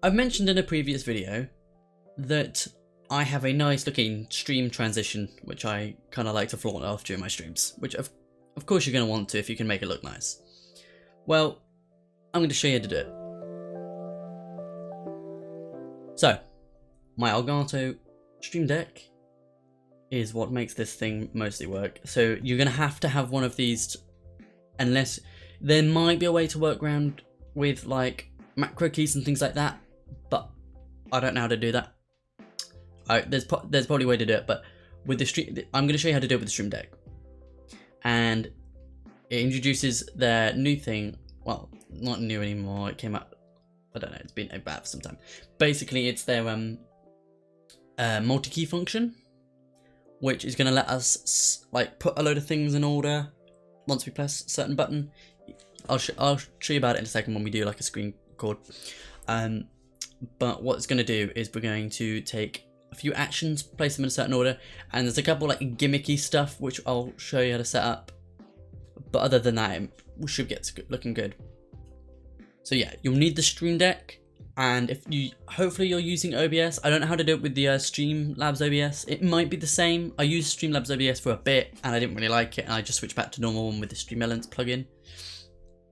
I've mentioned in a previous video that I have a nice looking stream transition, which I kind of like to flaunt off during my streams, which of course you're going to want to if you can make it look nice. Well, I'm going to show you how to do it. So, my Elgato Stream Deck is what makes this thing mostly work. So you're going to have one of these, unless there might be a way to work around with like macro keys and things like that, but I don't know how to do that. There's probably a way to do it, but with the stream, I'm going to show you how to do it with the Stream Deck. And it introduces their new thing. Well, not new anymore. It came out, I don't know, it's been about for some time. Basically, it's their multi-key function, which is going to let us like put a load of things in order once we press a certain button. I'll show you about it in a second when we do like a screen record. But what it's going to do is we're going to take a few actions, place them in a certain order, and there's a couple like gimmicky stuff which I'll show you how to set up. But other than that, we should get looking good. So yeah, you'll need the Stream Deck, and if you hopefully you're using OBS. I don't know how to do it with the Streamlabs OBS. It might be the same. I used Streamlabs OBS for a bit and I didn't really like it, and I just switched back to normal one with the Streamelements plugin.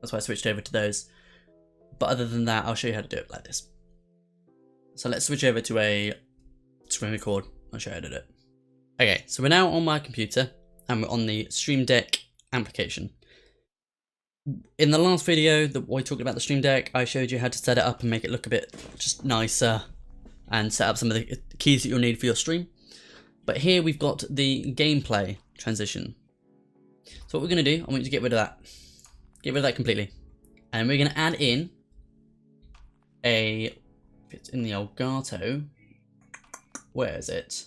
That's why I switched over to those. But other than that, I'll show you how to do it like this. So let's switch over to a screen record. I'll show you how to do it. Okay, so we're now on my computer and we're on the Stream Deck application. In the last video that we talked about the Stream Deck, I showed you how to set it up and make it look a bit just nicer and set up some of the keys that you'll need for your stream. But here we've got the gameplay transition. So what we're going to do, I want you to get rid of that. Get rid of that completely. And we're going to add in if it's in the Elgato, where is it?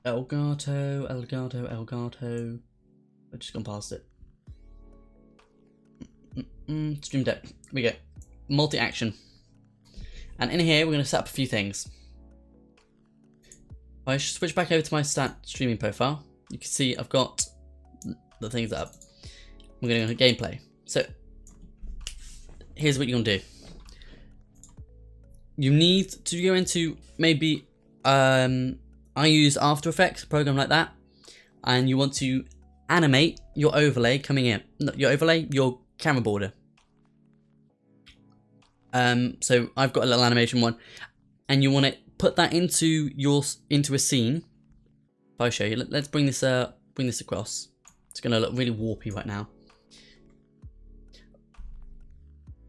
Elgato. I've just gone past it. Stream Deck. We go. Multi-action. And in here, we're going to set up a few things. I should switch back over to my streaming profile. You can see I've got the things up. We're going to go to gameplay. So, here's what you're going to do. You need to go into maybe, I use After Effects, a program like that. And you want to animate your overlay coming in. Not your overlay, your camera border. So I've got a little animation one, and you want to put that into a scene. If I show you, let's bring this across. It's gonna look really warpy right now.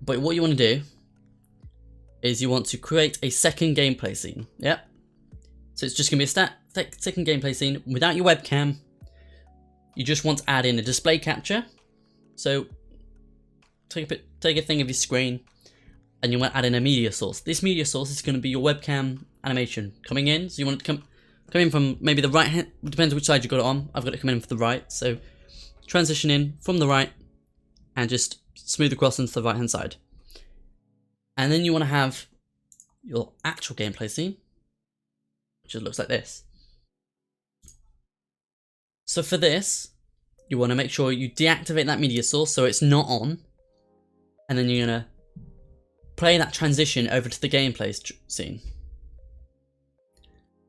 But what you want to do is you want to create a second gameplay scene. Yep. So it's just gonna be a second gameplay scene without your webcam. You just want to add in a display capture. So take a thing of your screen, and you want to add in a media source. This media source is going to be your webcam animation coming in. So you want it to come in from maybe the right hand. Depends which side you got it on. I've got it coming in from the right. So transition in from the right and just smooth across into the right hand side. And then you want to have your actual gameplay scene, which just looks like this. So for this, you want to make sure you deactivate that media source so it's not on. And then you're going to play that transition over to the gameplay scene.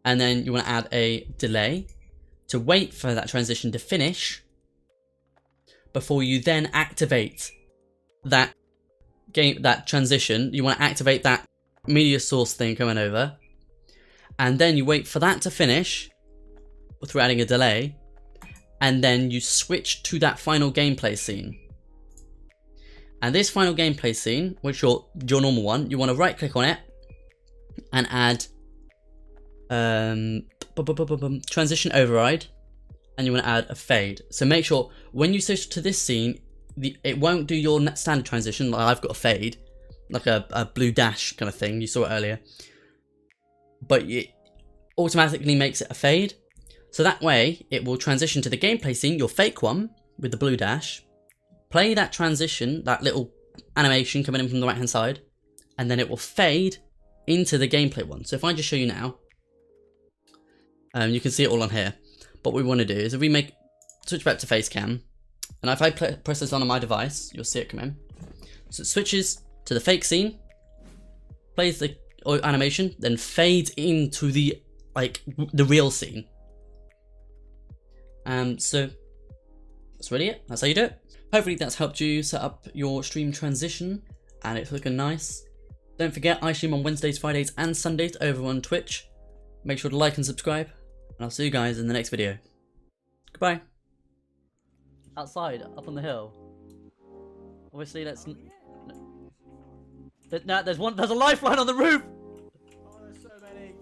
And then you want to add a delay to wait for that transition to finish before you then activate that transition. You want to activate that media source thing coming over. And then you wait for that to finish through adding a delay. And then you switch to that final gameplay scene. And this final gameplay scene, which your normal one, you want to right click on it and add transition override, and you want to add a fade. So make sure when you switch to this scene, it won't do your standard transition like I've got a fade, like a blue dash kind of thing, you saw it earlier. But it automatically makes it a fade. So that way, it will transition to the gameplay scene, your fake one, with the blue dash. Play that transition, that little animation coming in from the right hand side, and then it will fade into the gameplay one. So if I just show you now, you can see it all on here. But what we want to do is if we switch back to Facecam, and if I press this on my device, you'll see it come in. So it switches to the fake scene, plays the animation, then fades into the the real scene. So that's really it. That's how you do it. Hopefully that's helped you set up your stream transition and it's looking nice. Don't forget, I stream on Wednesdays, Fridays and Sundays over on Twitch. Make sure to like and subscribe, and I'll see you guys in the next video. Goodbye. Outside, up on the hill. Obviously, that's... There's a lifeline on the roof! Oh, there's so many.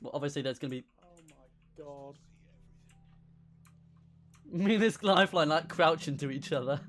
Well, obviously there's gonna be... Oh my god. Me and this lifeline like crouch into each other.